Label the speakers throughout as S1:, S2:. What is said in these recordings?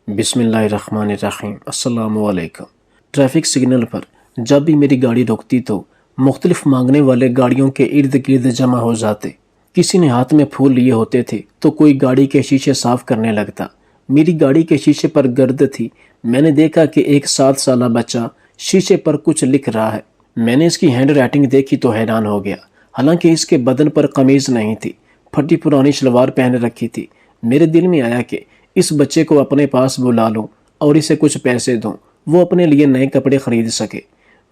S1: بسم اللہ الرحمن الرحیم۔ السلام علیکم۔ ٹریفک سگنل پر جب بھی میری گاڑی رکتی تو مختلف مانگنے والے گاڑیوں کے ارد گرد جمع ہو جاتے۔ کسی نے ہاتھ میں پھول لیے ہوتے تھے تو کوئی گاڑی کے شیشے صاف کرنے لگتا۔ میری گاڑی کے شیشے پر گرد تھی۔ میں نے دیکھا کہ ایک 7 سالہ بچہ شیشے پر کچھ لکھ رہا ہے۔ میں نے اس کی ہینڈ رائٹنگ دیکھی تو حیران ہو گیا۔ حالانکہ اس کے بدن پر قمیض نہیں تھی، پھٹی پرانی شلوار پہن رکھی تھی۔ میرے دل میں آیا کہ اس بچے کو اپنے پاس بلا لوں اور اسے کچھ پیسے دوں، وہ اپنے لیے نئے کپڑے خرید سکے۔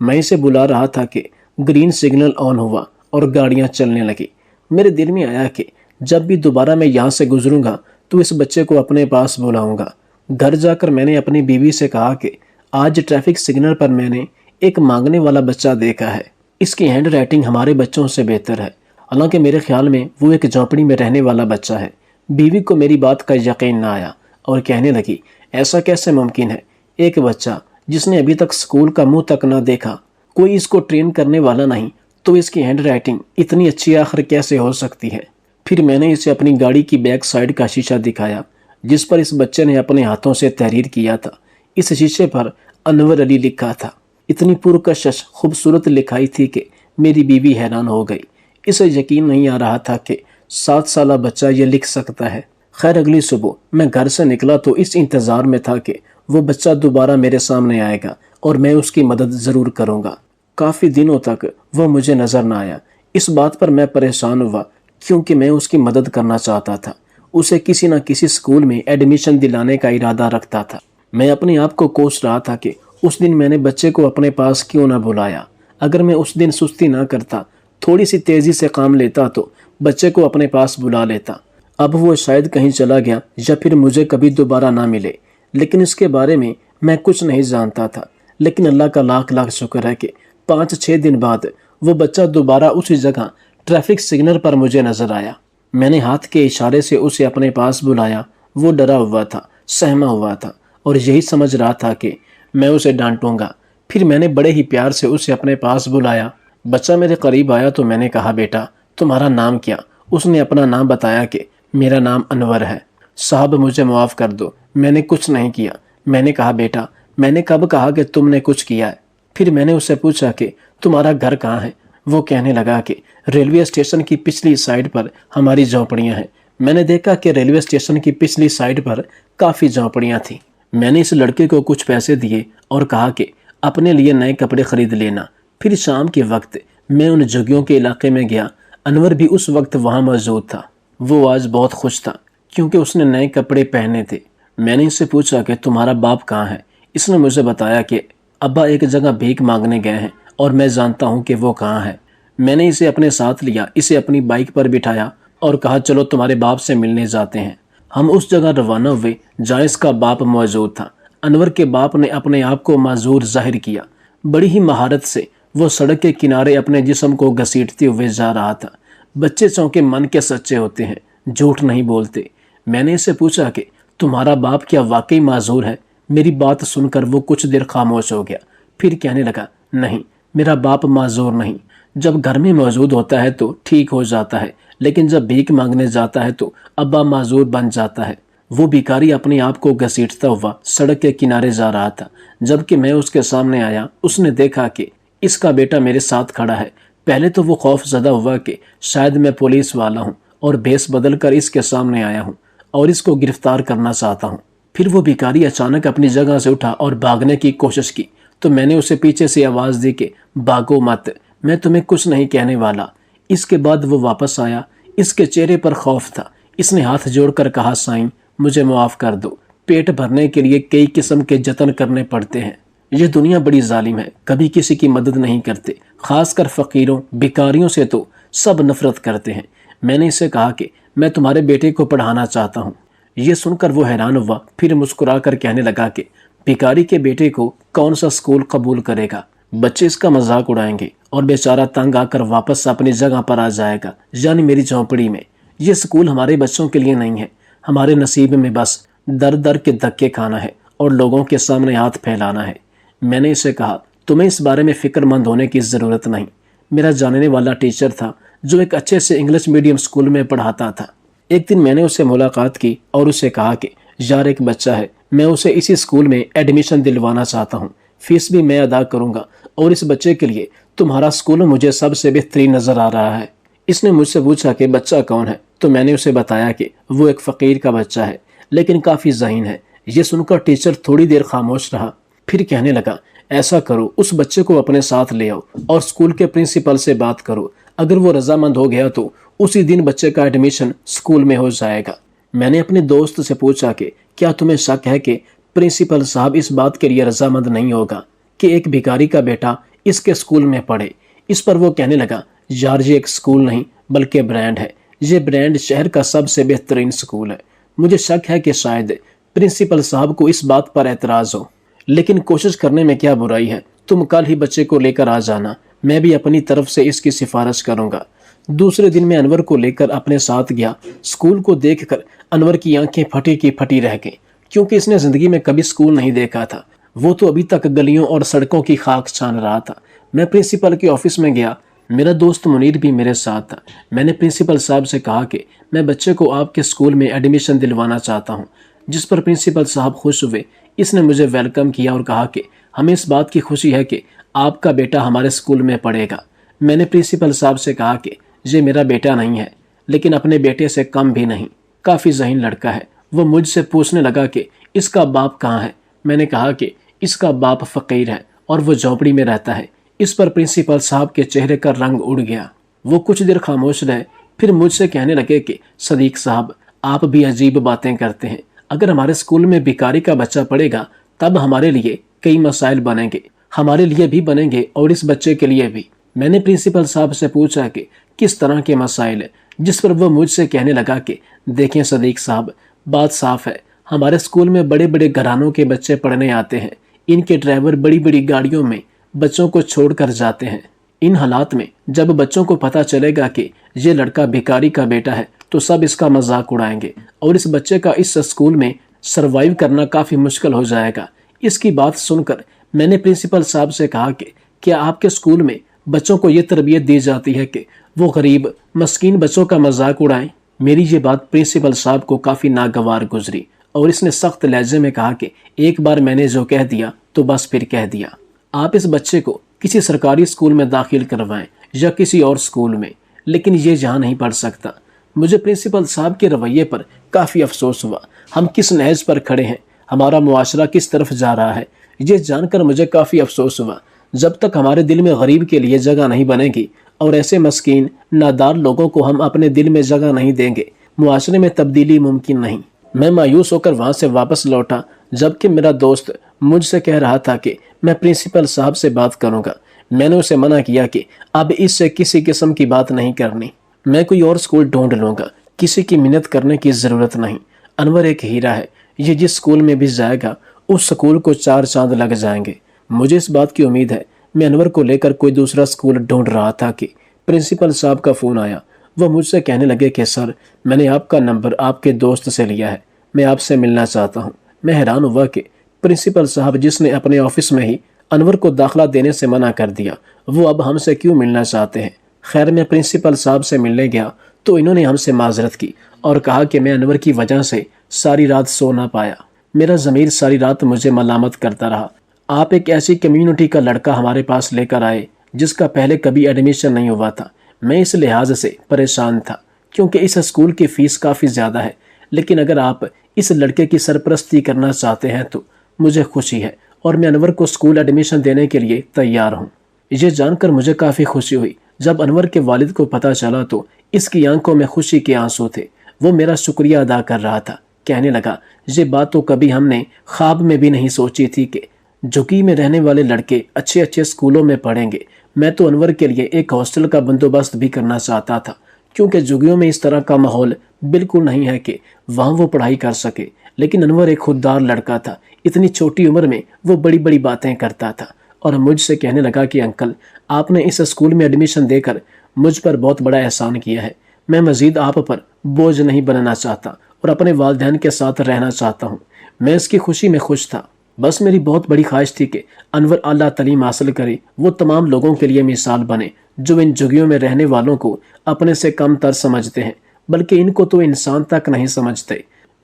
S1: میں اسے بلا رہا تھا کہ گرین سگنل آن ہوا اور گاڑیاں چلنے لگی۔ میرے دل میں آیا کہ جب بھی دوبارہ میں یہاں سے گزروں گا تو اس بچے کو اپنے پاس بلاؤں گا۔ گھر جا کر میں نے اپنی بیوی سے کہا کہ آج ٹریفک سگنل پر میں نے ایک مانگنے والا بچہ دیکھا ہے۔ اس کی ہینڈ رائٹنگ ہمارے بچوں سے بہتر ہے، حالانکہ میرے خیال میں وہ ایک جھونپڑی میں رہنے والا بچہ ہے۔ بیوی کو میری بات کا یقین نہ آیا اور کہنے لگی، ایسا کیسے ممکن ہے؟ ایک بچہ جس نے ابھی تک سکول کا منہ تک نہ دیکھا، کوئی اس کو ٹرین کرنے والا نہیں، تو اس کی ہینڈ رائٹنگ اتنی اچھی آخر کیسے ہو سکتی ہے؟ پھر میں نے اسے اپنی گاڑی کی بیک سائیڈ کا شیشہ دکھایا جس پر اس بچے نے اپنے ہاتھوں سے تحریر کیا تھا۔ اس شیشے پر انور علی لکھا تھا۔ اتنی پرکشش خوبصورت لکھائی تھی کہ میری بیوی حیران ہو گئی۔ اسے یقین نہیں آ رہا تھا کہ 7 سالہ بچہ یہ لکھ سکتا ہے۔ خیر اگلی صبح میں گھر سے نکلا تو اس انتظار میں تھا کہ وہ بچہ دوبارہ میرے سامنے آئے گا اور میں اس کی مدد ضرور کروں گا۔ کافی دنوں تک وہ مجھے نظر نہ آیا۔ اس بات پر میں پریشان ہوا کیونکہ میں اس کی مدد کرنا چاہتا تھا۔ اسے کسی نہ کسی سکول میں ایڈمیشن دلانے کا ارادہ رکھتا تھا۔ میں اپنے آپ کو کوس رہا تھا کہ اس دن میں نے بچے کو اپنے پاس کیوں نہ بلایا۔ اگر میں اس دن سستی نہ کرتا، تھوڑی سی تیزی سے کام لیتا تو بچے کو اپنے پاس بلا لیتا۔ اب وہ شاید کہیں چلا گیا یا پھر مجھے کبھی دوبارہ نہ ملے، لیکن اس کے بارے میں کچھ نہیں جانتا تھا۔ لیکن اللہ کا لاکھ لاکھ شکر ہے کہ 5-6 دن بعد وہ بچہ دوبارہ اسی جگہ ٹریفک سگنل پر مجھے نظر آیا۔ میں نے ہاتھ کے اشارے سے اسے اپنے پاس بلایا۔ وہ ڈرا ہوا تھا، سہما ہوا تھا اور یہی سمجھ رہا تھا کہ میں اسے ڈانٹوں گا۔ پھر میں نے بڑے ہی پیار سے اسے اپنے پاس بلایا۔ بچہ میرے قریب آیا تو میں نے کہا، بیٹا تمہارا نام کیا؟ اس نے اپنا نام بتایا کہ میرا نام انور ہے۔ صاحب مجھے معاف کر دو، میں نے کچھ نہیں کیا۔ میں نے کہا، بیٹا میں نے کب کہا کہ تم نے کچھ کیا ہے؟ پھر میں نے اسے پوچھا کہ تمہارا گھر کہاں ہے؟ وہ کہنے لگا کہ ریلوے اسٹیشن کی پچھلی سائیڈ پر ہماری جھونپڑیاں ہیں۔ میں نے دیکھا کہ ریلوے اسٹیشن کی پچھلی سائیڈ پر کافی جھونپڑیاں تھیں۔ میں نے اس لڑکے کو کچھ پیسے دیے اور کہا کہ اپنے لیے نئے کپڑے خرید لینا۔ پھر شام کے وقت میں ان جھگیوں کے علاقے میں گیا۔ انور بھی اس وقت وہاں موجود تھا۔ وہ آج بہت خوش تھا کیونکہ اس نے نئے کپڑے پہنے تھے۔ میں نے اس سے پوچھا کہ تمہارا باپ کہاں ہے؟ اس نے مجھے بتایا کہ ابا ایک جگہ بھیک مانگنے گئے ہیں اور میں جانتا ہوں کہ وہ کہاں ہے۔ میں نے اسے اپنے ساتھ لیا، اسے اپنی بائک پر بٹھایا اور کہا، چلو تمہارے باپ سے ملنے جاتے ہیں۔ ہم اس جگہ روانہ ہوئے جہاں اس کا باپ موجود تھا۔ انور کے باپ نے اپنے آپ کو معذور ظاہر کیا۔ بڑی ہی مہارت سے وہ سڑک کے کنارے اپنے جسم کو گھسیٹتے ہوئے جا رہا تھا۔ بچے چونکہ من کے سچے ہوتے ہیں، جھوٹ نہیں بولتے۔ میں نے اسے پوچھا کہ تمہارا باپ کیا واقعی معذور ہے؟ میری بات سن کر وہ کچھ دیر خاموش ہو گیا، پھر کہنے لگا، نہیں میرا باپ معذور نہیں۔ جب گھر میں موجود ہوتا ہے تو ٹھیک ہو جاتا ہے، لیکن جب بھیک مانگنے جاتا ہے تو ابا معذور بن جاتا ہے۔ وہ بھکاری اپنے آپ کو گھسیٹتا ہوا سڑک کے کنارے جا رہا تھا۔ جبکہ میں اس کے سامنے آیا، اس نے دیکھا کہ اس کا بیٹا میرے ساتھ کھڑا ہے۔ پہلے تو وہ خوف زدہ ہوا کہ شاید میں پولیس والا ہوں اور بھیس بدل کر اس کے سامنے آیا ہوں اور اس کو گرفتار کرنا چاہتا ہوں۔ پھر وہ بھکاری اچانک اپنی جگہ سے اٹھا اور بھاگنے کی کوشش کی تو میں نے اسے پیچھے سے آواز دی کہ بھاگو مت، میں تمہیں کچھ نہیں کہنے والا۔ اس کے بعد وہ واپس آیا۔ اس کے چہرے پر خوف تھا۔ اس نے ہاتھ جوڑ کر کہا، سائیں مجھے معاف کر دو، پیٹ بھرنے کے لیے کئی قسم کے جتن کرنے پڑتے ہیں۔ یہ دنیا بڑی ظالم ہے، کبھی کسی کی مدد نہیں کرتے، خاص کر فقیروں بھکاریوں سے تو سب نفرت کرتے ہیں۔ میں نے اسے کہا کہ میں تمہارے بیٹے کو پڑھانا چاہتا ہوں۔ یہ سن کر وہ حیران ہوا، پھر مسکرا کر کہنے لگا کہ بھکاری کے بیٹے کو کون سا اسکول قبول کرے گا؟ بچے اس کا مذاق اڑائیں گے اور بیچارہ تنگ آ کر واپس اپنی جگہ پر آ جائے گا، یعنی میری جھونپڑی میں۔ یہ اسکول ہمارے بچوں کے لیے نہیں ہے۔ ہمارے نصیب میں بس در در کے دھکے کھانا ہے اور لوگوں کے سامنے ہاتھ پھیلانا ہے۔ میں نے اسے کہا، تمہیں اس بارے میں فکر مند ہونے کی ضرورت نہیں۔ میرا جاننے والا ٹیچر تھا جو ایک اچھے سے انگلش میڈیم اسکول میں پڑھاتا تھا۔ ایک دن میں نے اس سے ملاقات کی اور اسے کہا کہ یار ایک بچہ ہے، میں اسے اسی اسکول میں ایڈمیشن دلوانا چاہتا ہوں، فیس بھی میں ادا کروں گا، اور اس بچے کے لیے تمہارا اسکول مجھے سب سے بہترین نظر آ رہا ہے۔ اس نے مجھ سے پوچھا کہ بچہ کون ہے، تو میں نے اسے بتایا کہ وہ ایک فقیر کا بچہ ہے لیکن کافی ذہین ہے۔ یہ سن کر ٹیچر تھوڑی دیر خاموش رہا، پھر کہنے لگا ایسا کرو، اس بچے کو اپنے ساتھ لے آؤ اور اسکول کے پرنسپل سے بات کرو، اگر وہ رضامند ہو گیا تو اسی دن بچے کا ایڈمیشن اسکول میں ہو جائے گا۔ میں نے اپنے دوست سے پوچھا کہ کیا تمہیں شک ہے کہ پرنسپل صاحب اس بات کے لیے رضامند نہیں ہوگا کہ ایک بھکاری کا بیٹا اس کے اسکول میں پڑھے؟ اس پر وہ کہنے لگا یار یہ ایک اسکول نہیں بلکہ برانڈ ہے، یہ برانڈ شہر کا سب سے بہترین اسکول ہے۔ مجھے شک ہے کہ شاید پرنسپل صاحب کو اس بات پر اعتراض ہو، لیکن کوشش کرنے میں کیا برائی ہے، تم کل ہی بچے کو لے کر آ جانا، میں بھی اپنی طرف سے اس کی سفارش کروں گا۔ دوسرے دن میں انور کو لے کر اپنے ساتھ گیا۔ اسکول کو دیکھ کر انور کی آنکھیں پھٹی کی پھٹی رہ گئیں، کیونکہ اس نے زندگی میں کبھی اسکول نہیں دیکھا تھا۔ وہ تو ابھی تک گلیوں اور سڑکوں کی خاک چھان رہا تھا۔ میں پرنسپل کے آفس میں گیا، میرا دوست منیر بھی میرے ساتھ تھا۔ میں نے پرنسپل صاحب سے کہا کہ میں بچے کو آپ کے اسکول میں ایڈمیشن دلوانا چاہتا ہوں، جس پر پرنسپل صاحب خوش ہوئے۔ اس نے مجھے ویلکم کیا اور کہا کہ ہمیں اس بات کی خوشی ہے کہ آپ کا بیٹا ہمارے اسکول میں پڑھے گا۔ میں نے پرنسپل صاحب سے کہا کہ یہ میرا بیٹا نہیں ہے، لیکن اپنے بیٹے سے کم بھی نہیں، کافی ذہین لڑکا ہے۔ وہ مجھ سے پوچھنے لگا کہ اس کا باپ کہاں ہے؟ میں نے کہا کہ اس کا باپ فقیر ہے اور وہ جھونپڑی میں رہتا ہے۔ اس پر پرنسپل صاحب کے چہرے کا رنگ اڑ گیا۔ وہ کچھ دیر خاموش رہے، پھر مجھ سے کہنے لگے کہ صدیق صاحب آپ بھی عجیب باتیں کرتے ہیں، اگر ہمارے اسکول میں بھکاری کا بچہ پڑھے گا تب ہمارے لیے کئی مسائل بنیں گے، ہمارے لیے بھی بنیں گے اور اس بچے کے لیے بھی۔ میں نے پرنسپل صاحب سے پوچھا کہ کس طرح کے مسائل ہیں، جس پر وہ مجھ سے کہنے لگا کہ دیکھیں صدیق صاحب، بات صاف ہے، ہمارے اسکول میں بڑے بڑے گھرانوں کے بچے پڑھنے آتے ہیں، ان کے ڈرائیور بڑی بڑی گاڑیوں میں بچوں کو چھوڑ کر جاتے ہیں۔ ان حالات میں جب بچوں کو پتہ چلے گا کہ یہ لڑکا بھکاری کا بیٹا ہے تو سب اس کا مذاق اڑائیں گے اور اس بچے کا اس اسکول میں سروائیو کرنا کافی مشکل ہو جائے گا۔ اس کی بات سن کر میں نے پرنسپل صاحب سے کہا کہ کیا آپ کے اسکول میں بچوں کو یہ تربیت دی جاتی ہے کہ وہ غریب مسکین بچوں کا مذاق اڑائیں؟ میری یہ بات پرنسپل صاحب کو کافی ناگوار گزری اور اس نے سخت لہجے میں کہا کہ ایک بار میں نے جو کہہ دیا تو بس پھر کہہ دیا۔ آپ اس بچے کو کسی سرکاری اسکول میں داخل کروائیں یا کسی اور اسکول میں، لیکن یہ یہاں نہیں پڑھ سکتا۔ مجھے پرنسپل صاحب کے رویے پر کافی افسوس ہوا۔ ہم کس نہج پر کھڑے ہیں، ہمارا معاشرہ کس طرف جا رہا ہے، یہ جان کر مجھے کافی افسوس ہوا۔ جب تک ہمارے دل میں غریب کے لیے جگہ نہیں بنے گی اور ایسے مسکین نادار لوگوں کو ہم اپنے دل میں جگہ نہیں دیں گے، معاشرے میں تبدیلی ممکن نہیں۔ میں مایوس ہو کر وہاں سے واپس لوٹا، جبکہ میرا دوست مجھ سے کہہ رہا تھا کہ میں پرنسپل صاحب سے بات کروں گا۔ میں نے اسے منع کیا کہ اب اس سے کسی قسم کی بات نہیں کرنی، میں کوئی اور اسکول ڈھونڈ لوں گا، کسی کی منت کرنے کی ضرورت نہیں۔ انور ایک ہیرا ہے، یہ جس اسکول میں بھی جائے گا اس اسکول کو 4 چاند لگ جائیں گے۔ مجھے اس بات کی امید ہے۔ میں انور کو لے کر کوئی دوسرا اسکول ڈھونڈ رہا تھا کہ پرنسپل صاحب کا فون آیا۔ وہ مجھ سے کہنے لگے کہ سر، میں نے آپ کا نمبر آپ کے دوست سے لیا ہے، میں آپ سے ملنا چاہتا ہوں۔ میں حیران ہوا کہ پرنسپل صاحب جس نے اپنے آفس میں ہی انور کو داخلہ دینے سے منع کر دیا، وہ اب ہم سے کیوں ملنا چاہتے ہیں۔ خیر میں پرنسپل صاحب سے ملنے گیا تو انہوں نے ہم سے معذرت کی اور کہا کہ میں انور کی وجہ سے ساری رات سو نہ پایا، میرا ضمیر ساری رات مجھے ملامت کرتا رہا۔ آپ ایک ایسی کمیونٹی کا لڑکا ہمارے پاس لے کر آئے جس کا پہلے کبھی ایڈمیشن نہیں ہوا تھا۔ میں اس لحاظ سے پریشان تھا کیونکہ اس اسکول کی فیس کافی زیادہ ہے، لیکن اگر آپ اس لڑکے کی سرپرستی کرنا چاہتے ہیں تو مجھے خوشی ہے اور میں انور کو اسکول ایڈمیشن دینے کے لیے تیار ہوں۔ یہ جان کر مجھے کافی خوشی ہوئی۔ جب انور کے والد کو پتہ چلا تو اس کی آنکھوں میں خوشی کے آنسو تھے۔ وہ میرا شکریہ ادا کر رہا تھا، کہنے لگا یہ بات تو کبھی ہم نے خواب میں بھی نہیں سوچی تھی کہ جھکی میں رہنے والے لڑکے اچھے اسکولوں میں پڑھیں گے۔ میں تو انور کے لیے ایک ہاسٹل کا بندوبست بھی کرنا چاہتا تھا، کیونکہ جھگیوں میں اس طرح کا ماحول بالکل نہیں ہے کہ وہاں وہ پڑھائی کر سکے۔ لیکن انور ایک خوددار لڑکا تھا، اتنی چھوٹی عمر میں وہ بڑی بڑی باتیں کرتا تھا اور مجھ سے کہنے لگا کہ انکل، آپ نے اس اسکول میں ایڈمیشن دے کر مجھ پر بہت بڑا احسان کیا ہے۔ میں مزید آپ پر بوجھ نہیں بننا چاہتا اور اپنے والدین کے ساتھ رہنا چاہتا ہوں۔ میں اس کی خوشی میں خوش تھا۔ بس میری بہت بڑی خواہش تھی کہ انور اعلیٰ تعلیم حاصل کرے، وہ تمام لوگوں کے لیے مثال بنے جو ان جھگیوں میں رہنے والوں کو اپنے سے کم تر سمجھتے ہیں، بلکہ ان کو تو انسان تک نہیں سمجھتے۔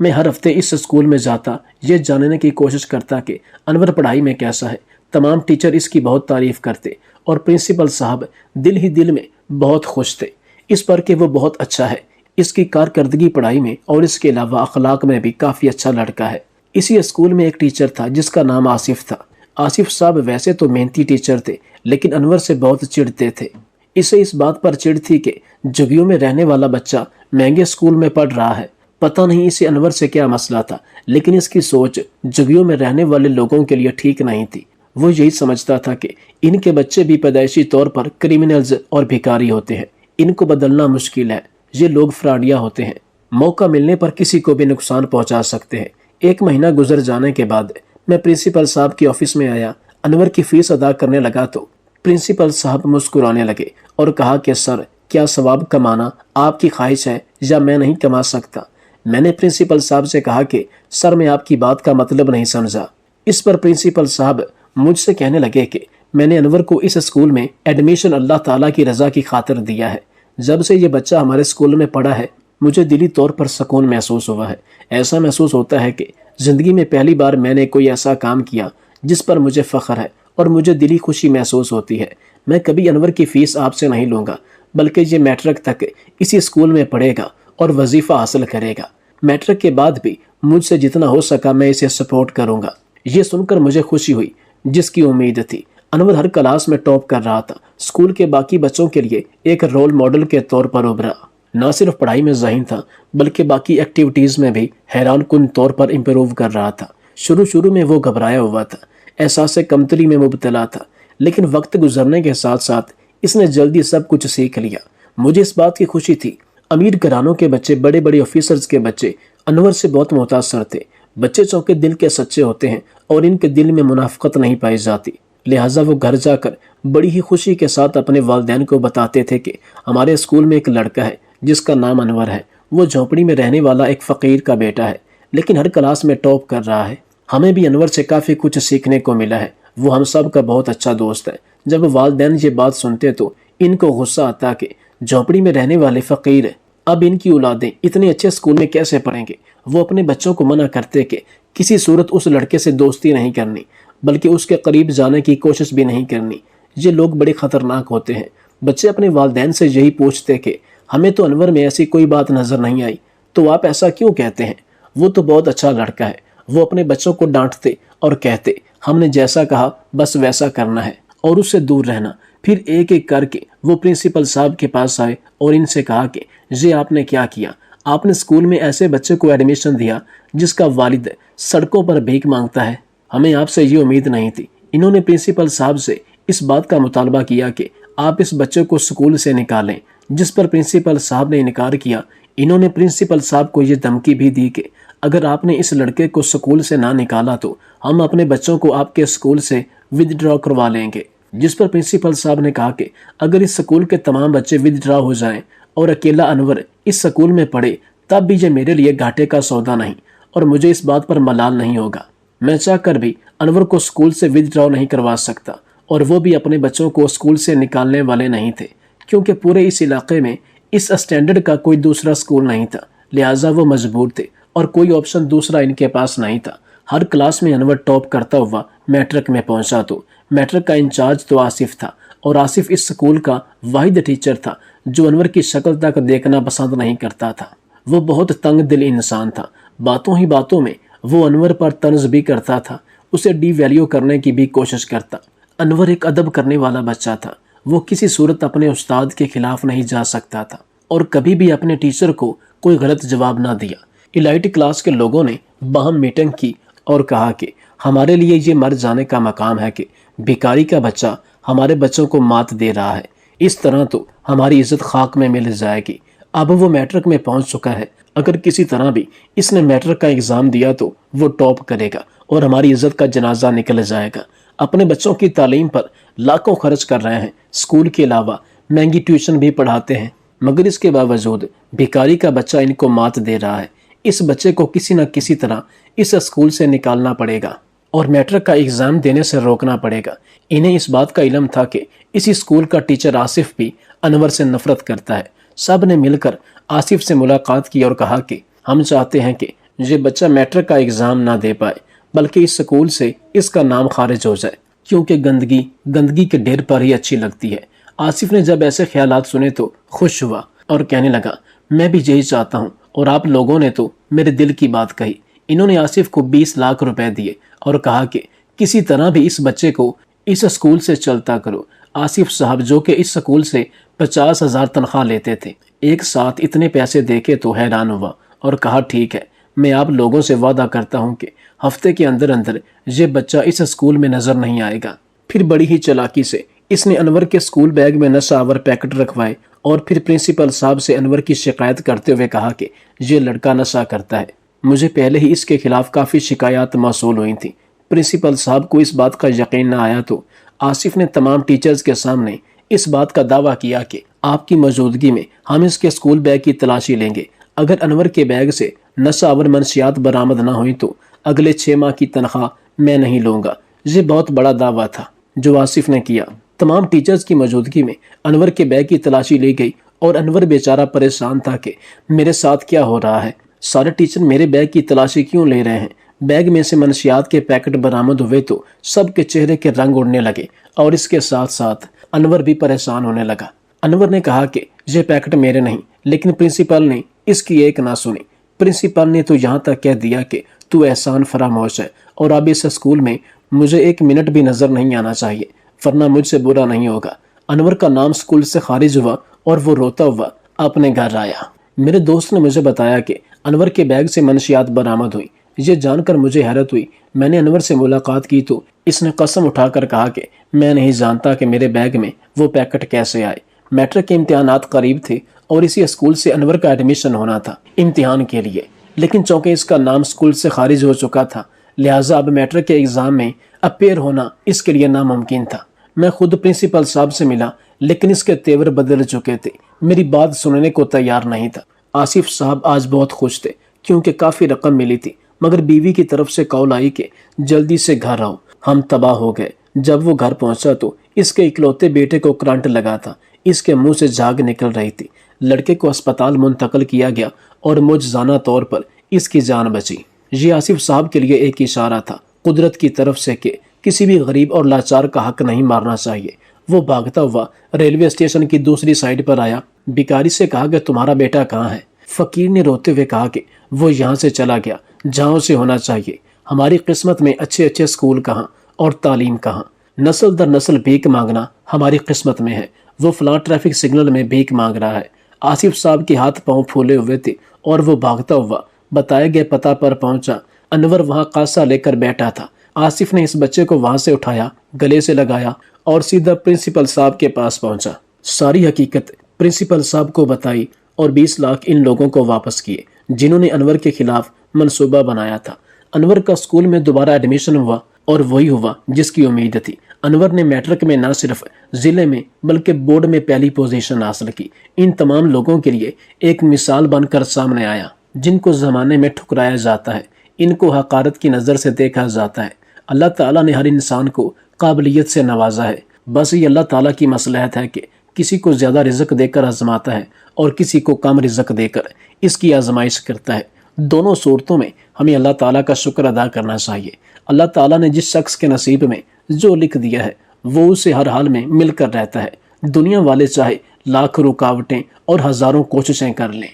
S1: میں ہر ہفتے اس اسکول میں جاتا، یہ جاننے کی کوشش کرتا کہ انور پڑھائی میں کیسا ہے۔ تمام ٹیچر اس کی بہت تعریف کرتے اور پرنسپل صاحب دل ہی دل میں بہت خوش تھے اس پر کہ وہ بہت اچھا ہے، اس کی کارکردگی پڑھائی میں اور اس کے علاوہ اخلاق میں بھی کافی اچھا لڑکا ہے۔ اسی اسکول میں ایک ٹیچر تھا جس کا نام آصف تھا۔ آصف صاحب ویسے تو محنتی ٹیچر تھے لیکن انور سے بہت چڑھتے تھے۔ اسے اس بات پر چڑ تھی کہ جھگیوں میں رہنے والا بچہ مہنگے اسکول میں پڑھ رہا ہے۔ پتہ نہیں اسے انور سے کیا مسئلہ تھا، لیکن اس کی سوچ جھگیوں میں رہنے والے لوگوں کے لیے ٹھیک نہیں تھی۔ وہ یہی سمجھتا تھا کہ ان کے بچے بھی پیدائشی طور پر کرمنلز اور بھکاری ہوتے ہیں، ان کو بدلنا مشکل ہے، یہ لوگ فراڈیا ہوتے ہیں، موقع ملنے پر کسی کو بھی نقصان پہنچا سکتے ہیں۔ 1 مہینہ گزر جانے کے بعد میں پرنسپل صاحب کی آفس میں آیا، انور کی فیس ادا کرنے لگا تو پرنسپل صاحب مسکرانے لگے اور کہا کہ سر، کیا ثواب کمانا آپ کی خواہش ہے یا میں نہیں کما سکتا؟ میں نے پرنسپل صاحب سے کہا کہ سر میں آپ کی بات کا مطلب نہیں سمجھا۔ اس پر پرنسپل صاحب مجھ سے کہنے لگے کہ میں نے انور کو اس اسکول میں ایڈمیشن اللہ تعالیٰ کی رضا کی خاطر دیا ہے۔ جب سے یہ بچہ ہمارے اسکول میں پڑھا ہے مجھے دلی طور پر سکون محسوس ہوا ہے۔ ایسا محسوس ہوتا ہے کہ زندگی میں پہلی بار میں نے کوئی ایسا کام کیا جس پر مجھے فخر ہے اور مجھے دلی خوشی محسوس ہوتی ہے۔ میں کبھی انور کی فیس آپ سے نہیں لوں گا، بلکہ یہ میٹرک تک اسی اسکول میں پڑھے گا اور وظیفہ حاصل کرے گا۔ میٹرک کے بعد بھی مجھ سے جتنا ہو سکا میں اسے سپورٹ کروں گا۔ یہ سن کر مجھے خوشی ہوئی جس کی امید تھی۔ انور ہر کلاس میں ٹاپ کر رہا تھا، اسکول کے باقی بچوں کے لیے ایک رول ماڈل کے طور پر ابھرا۔ نہ صرف پڑھائی میں ذہین تھا بلکہ باقی ایکٹیویٹیز میں بھی حیران کن طور پر امپروو کر رہا تھا۔ شروع میں وہ گھبرایا ہوا تھا، احساس کمتری میں مبتلا تھا، لیکن وقت گزرنے کے ساتھ ساتھ اس نے جلدی سب کچھ سیکھ لیا۔ مجھے اس بات کی خوشی تھی، امیر گھرانوں کے بچے، بڑے بڑے آفیسرز کے بچے انور سے بہت متاثر تھے۔ بچے چونکہ دل کے سچے ہوتے ہیں اور ان کے دل میں منافقت نہیں پائی جاتی، لہٰذا وہ گھر جا کر بڑی ہی خوشی کے ساتھ اپنے والدین کو بتاتے تھے کہ ہمارے اسکول میں ایک لڑکا ہے جس کا نام انور ہے، وہ جھونپڑی میں رہنے والا ایک فقیر کا بیٹا ہے لیکن ہر کلاس میں ٹاپ کر رہا ہے۔ ہمیں بھی انور سے کافی کچھ سیکھنے کو ملا ہے، وہ ہم سب کا بہت اچھا دوست ہے۔ جب والدین یہ بات سنتے تو ان کو غصہ آتا کہ جھونپڑی میں رہنے والے فقیر اب ان کی اولادیں اتنے اچھے اسکول میں کیسے پڑھیں گے۔ وہ اپنے بچوں کو منع کرتے کہ کسی صورت اس لڑکے سے دوستی نہیں کرنی، بلکہ اس کے قریب جانے کی کوشش بھی نہیں کرنی، یہ لوگ بڑے خطرناک ہوتے ہیں۔ بچے اپنے والدین سے یہی پوچھتے کہ ہمیں تو انور میں ایسی کوئی بات نظر نہیں آئی، تو آپ ایسا کیوں کہتے ہیں؟ وہ تو بہت اچھا لڑکا ہے۔ وہ اپنے بچوں کو ڈانٹتے اور کہتے ہم نے جیسا کہا بس ویسا کرنا ہے اور اس سے دور رہنا۔ پھر ایک ایک کر کے وہ پرنسپل صاحب کے پاس آئے اور ان سے کہا کہ یہ آپ نے کیا کیا؟ آپ نے اسکول میں ایسے بچے کو ایڈمیشن دیا جس کا والد سڑکوں پر بھیک مانگتا ہے، ہمیں آپ سے یہ امید نہیں تھی۔ انہوں نے پرنسپل صاحب سے اس بات کا مطالبہ کیا کہ آپ اس بچے کو اسکول سے نکالیں، جس پر پرنسپل صاحب نے انکار کیا۔ انہوں نے پرنسپل صاحب کو یہ دھمکی بھی دی کہ اگر آپ نے اس لڑکے کو اسکول سے نہ نکالا تو ہم اپنے بچوں کو آپ کے اسکول سے ود ڈرا کروا لیں گے، جس پر پرنسپل صاحب نے کہا کہ اگر اس اسکول کے تمام بچے ود ڈرا ہو جائیں اور اکیلا انور اس اسکول میں پڑھے تب بھی یہ میرے لیے گھاٹے کا سودا نہیں اور مجھے اس بات پر ملال نہیں ہوگا۔ میں چاہ کر بھی انور کو اسکول سے ود ڈرا نہیں کروا سکتا، اور وہ بھی اپنے بچوں کو اسکول سے نکالنے والے نہیں تھے کیونکہ پورے اس علاقے میں اس اسٹینڈرڈ کا کوئی دوسرا اسکول نہیں تھا، لہٰذا وہ مجبور تھے اور کوئی آپشن دوسرا ان کے پاس نہیں تھا۔ ہر کلاس میں انور ٹاپ کرتا ہوا میٹرک میں پہنچا تو میٹرک کا انچارج تو آصف تھا، اور آصف اس اسکول کا واحد ٹیچر تھا جو انور کی شکل تک دیکھنا پسند نہیں کرتا تھا۔ وہ بہت تنگ دل انسان تھا، باتوں ہی باتوں میں وہ انور پر طنز بھی کرتا تھا، اسے ڈی ویلیو کرنے کی بھی کوشش کرتا۔ انور ایک ادب کرنے والا بچہ تھا، وہ کسی صورت اپنے استاد کے خلاف نہیں جا سکتا تھا اور کبھی بھی اپنے ٹیچر کو کوئی غلط جواب نہ دیا۔ الائٹ کلاس کے لوگوں نے باہم میٹنگ کی اور کہا کہ ہمارے لیے یہ مر جانے کا مقام ہے کہ بھکاری کا بچہ ہمارے بچوں کو مات دے رہا ہے، اس طرح تو ہماری عزت خاک میں مل جائے گی۔ اب وہ میٹرک میں پہنچ چکا ہے، اگر کسی طرح بھی اس نے میٹرک کا ایگزام دیا تو وہ ٹاپ کرے گا اور ہماری عزت کا جنازہ نکل جائے گا۔ اپنے بچوں کی تعلیم پر لاکھوں خرچ کر رہے ہیں، اسکول کے علاوہ مہنگی ٹیوشن بھی پڑھاتے ہیں، مگر اس کے باوجود بھکاری کا بچہ ان کو مات دے رہا ہے۔ اس بچے کو کسی نہ کسی طرح اس اسکول سے نکالنا پڑے گا اور میٹرک کا ایگزام دینے سے روکنا پڑے گا۔ انہیں اس بات کا علم تھا کہ اسی اسکول کا ٹیچر آصف بھی انور سے نفرت کرتا ہے۔ سب نے مل کر آصف سے ملاقات کی اور کہا کہ ہم چاہتے ہیں کہ یہ بچہ میٹرک کا ایگزام نہ دے پائے بلکہ اس سکول سے اس کا نام خارج ہو جائے، کیونکہ گندگی کے ڈھیر پر ہی اچھی لگتی ہے۔ آصف نے جب ایسے خیالات سنے تو خوش ہوا اور کہنے لگا، میں بھی یہی چاہتا ہوں، اور آپ لوگوں نے تو میرے دل کی بات کہی۔ انہوں نے آصف کو 20 لاکھ روپے دیے اور کہا کہ کسی طرح بھی اس بچے کو اس اسکول سے چلتا کرو۔ آصف صاحب جو کہ اس اسکول سے 50,000 تنخواہ لیتے تھے، ایک ساتھ اتنے پیسے دیکھے تو حیران ہوا اور کہا، ٹھیک ہے، میں آپ لوگوں سے وعدہ کرتا ہوں کہ ہفتے کے اندر یہ بچہ اس اسکول میں نظر نہیں آئے گا۔ پھر بڑی ہی چالاکی سے اس نے انور کے اسکول بیگ میں نشہ آور پیکٹ رکھوائے اور پھر پرنسپل صاحب سے انور کی شکایت کرتے ہوئے کہا کہ یہ لڑکا نشہ کرتا ہے۔ مجھے پہلے ہی اس کے خلاف کافی شکایات موصول ہوئی تھیں۔ پرنسپل صاحب کو اس بات کا یقین نہ آیا تو آصف نے تمام ٹیچرز کے سامنے اس بات کا دعویٰ کیا کہ آپ کی موجودگی میں ہم اس کے اسکول بیگ کی تلاشی لیں گے۔ اگر انور کے بیگ سے نشہ آور منشیات برآمد نہ ہوئی تو اگلے 6 ماہ کی تنخواہ میں نہیں لوں گا۔ یہ بہت بڑا دعویٰ تھا جو آصف نے کیا۔ تمام ٹیچرز کی موجودگی میں انور کے بیگ کی تلاشی لی گئی اور انور بیچارہ پریشان تھا کہ میرے ساتھ کیا ہو رہا ہے، سارے ٹیچر میرے بیگ کی تلاشی کیوں لے رہے ہیں۔ بیگ میں سے منشیات کے پیکٹ برآمد ہوئے تو سب کے چہرے کے رنگ اڑنے لگے اور اس کے ساتھ ساتھ انور بھی پریشان ہونے لگا۔ انور نے کہا کہ یہ پیکٹ میرے نہیں، لیکن پرنسپل نے اس کی ایک نہ سنی۔ پرنسپل نے تو یہاں تک کہہ دیا کہ تو احسان فراموش ہے اور اب اس اسکول میں مجھے 1 منٹ بھی نظر نہیں آنا چاہیے، ورنہ مجھ سے برا نہیں ہوگا۔ انور کا نام اسکول سے خارج ہوا اور وہ روتا ہوا اپنے گھر آیا۔ میرے دوست نے مجھے بتایا کہ انور کے بیگ سے منشیات برآمد ہوئی۔ یہ جان کر مجھے حیرت ہوئی۔ میں نے انور سے ملاقات کی تو اس نے قسم اٹھا کر کہا کہ میں نہیں جانتا کہ میرے بیگ میں وہ پیکٹ کیسے آئے۔ میٹرک کے امتحانات قریب تھے اور اسی اسکول سے انور کا ایڈمیشن ہونا تھا امتحان کے لیے، لیکن چونکہ اس کا نام اسکول سے خارج ہو چکا تھا لہٰذا اب میٹرک کے ایگزام میں اپیئر ہونا اس کے لیے ناممکن تھا۔ میں خود پرنسپل صاحب سے ملا لیکن اس کے تیور بدل چکے تھے، میری بات سننے کو تیار نہیں تھا۔ آصف صاحب آج بہت خوش تھے کیونکہ کافی رقم ملی تھی، مگر بیوی کی طرف سے کال آئی کہ جلدی سے گھر آؤ، ہم تباہ ہو گئے۔ جب وہ گھر پہنچا تو اس کے اکلوتے بیٹے کو کرنٹ لگا تھا، اس کے منہ سے جھاگ نکل رہی تھی۔ لڑکے کو اسپتال منتقل کیا گیا اور معجزانہ طور پر اس کی جان بچی۔ یہ آصف صاحب کے لیے ایک اشارہ تھا قدرت کی طرف سے کہ کسی بھی غریب اور لاچار کا حق نہیں مارنا چاہیے۔ وہ بھاگتا ہوا ریلوے اسٹیشن کی دوسری سائڈ پر آیا، بھکاری سے کہا کہ تمہارا بیٹا کہاں ہے؟ فقیر نے روتے ہوئے کہا کہ وہ یہاں سے چلا گیا جہاں سے ہونا چاہیے۔ ہماری قسمت میں اچھے اسکول کہاں اور تعلیم کہاں؟ نسل در نسل بھیک مانگنا ہماری قسمت میں ہے۔ وہ فلاں ٹریفک سگنل میں بھیک مانگ رہا ہے۔ آصف صاحب کے ہاتھ پاؤں پھولے ہوئے تھے اور وہ بھاگتا ہوا بتائے گئے پتہ پر پہنچا۔ انور وہاں کاسا لے کر بیٹھا تھا۔ آصف نے اس بچے کو وہاں سے اٹھایا، گلے سے لگایا اور سیدھا پرنسپل صاحب کے پاس پہنچا۔ ساری حقیقت پرنسپل صاحب کو بتائی اور 20 لاکھ ان لوگوں کو واپس کیے جنہوں نے انور کے خلاف منصوبہ بنایا تھا۔ انور کا اسکول میں دوبارہ ایڈمیشن ہوا اور وہی ہوا جس کی امید تھی۔ انور نے میٹرک میں نہ صرف ضلع میں بلکہ بورڈ میں پہلی پوزیشن حاصل کی۔ ان تمام لوگوں کے لیے ایک مثال بن کر سامنے آیا۔ جن کو زمانے میں ٹھکرایا جاتا ہے، ان کو حقارت کی نظر سے دیکھا جاتا ہے، اللہ تعالیٰ نے ہر انسان کو قابلیت سے نوازا ہے۔ بس یہ اللہ تعالیٰ کی مصلحت ہے کہ کسی کو زیادہ رزق دے کر آزماتا ہے اور کسی کو کم رزق دے کر اس کی آزمائش کرتا ہے۔ دونوں صورتوں میں ہمیں اللہ تعالیٰ کا شکر ادا کرنا چاہیے۔ اللہ تعالیٰ نے جس شخص کے نصیب میں جو لکھ دیا ہے وہ اسے ہر حال میں مل کر رہتا ہے، دنیا والے چاہے لاکھ رکاوٹیں اور ہزاروں کوششیں کر لیں۔